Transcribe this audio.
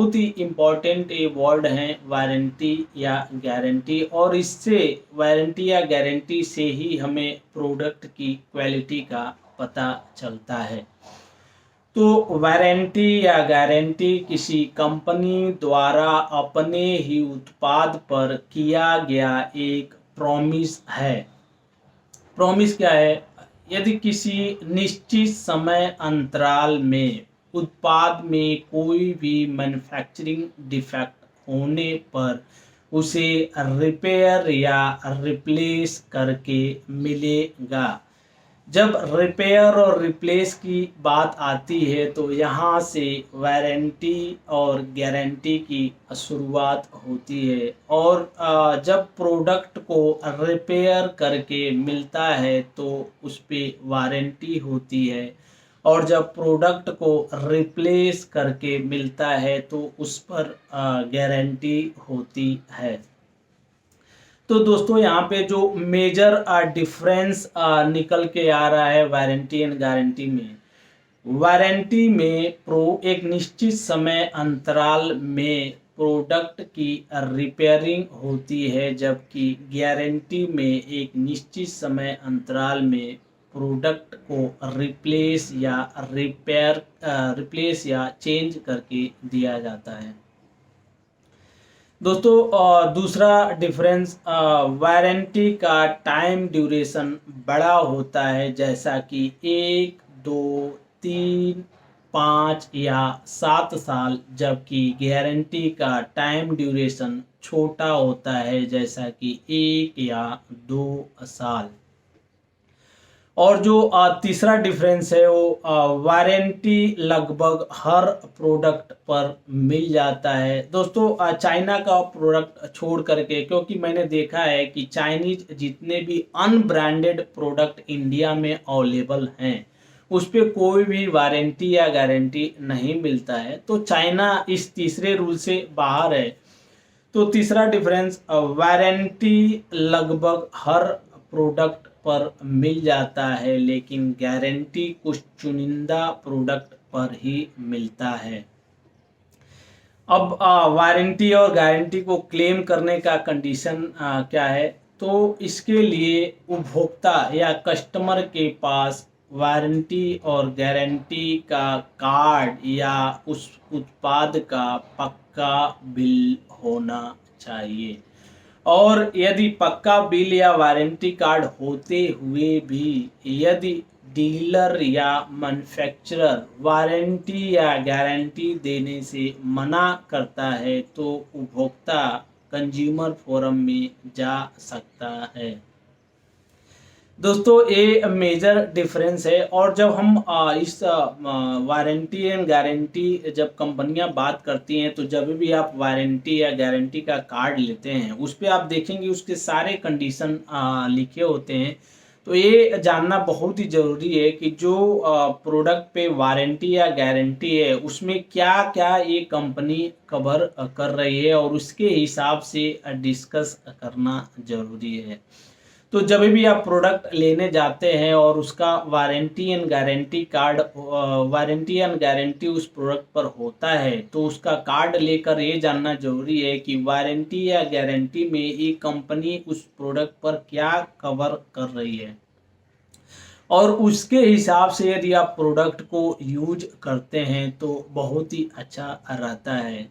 बहुत ही इम्पोर्टेंट ये वर्ड है वारंटी या गारंटी, और इससे वारंटी या गारंटी से ही हमें प्रोडक्ट की क्वालिटी का पता चलता है। तो वारंटी या गारंटी किसी कंपनी द्वारा अपने ही उत्पाद पर किया गया एक प्रॉमिस है। प्रॉमिस क्या है? यदि किसी निश्चित समय अंतराल में उत्पाद में कोई भी मैन्युफैक्चरिंग डिफेक्ट होने पर उसे रिपेयर या रिप्लेस करके मिलेगा। जब रिपेयर और रिप्लेस की बात आती है तो यहाँ से वारंटी और गारंटी की शुरुआत होती है। और जब प्रोडक्ट को रिपेयर करके मिलता है तो उस पे वारंटी होती है, और जब प्रोडक्ट को रिप्लेस करके मिलता है तो उस पर गारंटी होती है। तो दोस्तों यहाँ पे जो मेजर डिफरेंस निकल के आ रहा है वारंटी एंड गारंटी में, वारंटी में एक निश्चित समय अंतराल में प्रोडक्ट की रिपेयरिंग होती है, जबकि गारंटी में एक निश्चित समय अंतराल में प्रोडक्ट को रिप्लेस या चेंज करके दिया जाता है। दोस्तों दूसरा डिफरेंस, वारंटी का टाइम ड्यूरेशन बड़ा होता है, जैसा कि 1, 2, 3, 5 या 7 साल, जबकि गारंटी का टाइम ड्यूरेशन छोटा होता है, जैसा कि 1 या 2 साल। और जो तीसरा डिफरेंस है वो वारंटी लगभग हर प्रोडक्ट पर मिल जाता है। दोस्तों चाइना का प्रोडक्ट छोड़ करके, क्योंकि मैंने देखा है कि चाइनीज जितने भी अनब्रांडेड प्रोडक्ट इंडिया में अवेलेबल हैं उस पर कोई भी वारंटी या गारंटी नहीं मिलता है। तो चाइना इस तीसरे रूल से बाहर है। तो तीसरा डिफरेंस, वारंटी लगभग हर प्रोडक्ट पर मिल जाता है, लेकिन गारंटी कुछ चुनिंदा प्रोडक्ट पर ही मिलता है। अब वारंटी और गारंटी को क्लेम करने का कंडीशन क्या है? तो इसके लिए उपभोक्ता या कस्टमर के पास वारंटी और गारंटी का कार्ड या उस उत्पाद का पक्का बिल होना चाहिए। और यदि पक्का बिल या वारंटी कार्ड होते हुए भी यदि डीलर या मैन्युफैक्चरर वारंटी या गारंटी देने से मना करता है तो उपभोक्ता कंज्यूमर फोरम में जा सकता है। दोस्तों ये मेजर डिफरेंस है। और जब हम इस वारंटी एंड गारंटी जब कंपनियां बात करती हैं, तो जब भी आप वारंटी या गारंटी का कार्ड लेते हैं उस पर आप देखेंगे उसके सारे कंडीशन लिखे होते हैं। तो ये जानना बहुत ही ज़रूरी है कि जो प्रोडक्ट पे वारंटी या गारंटी है उसमें क्या क्या ये कंपनी कवर कर रही है, और उसके हिसाब से डिस्कस करना ज़रूरी है। तो जब भी आप प्रोडक्ट लेने जाते हैं और उसका वारंटी एंड गारंटी उस प्रोडक्ट पर होता है, तो उसका कार्ड लेकर ये जानना जरूरी है कि वारंटी या गारंटी में ये कंपनी उस प्रोडक्ट पर क्या कवर कर रही है, और उसके हिसाब से यदि आप प्रोडक्ट को यूज करते हैं तो बहुत ही अच्छा रहता है।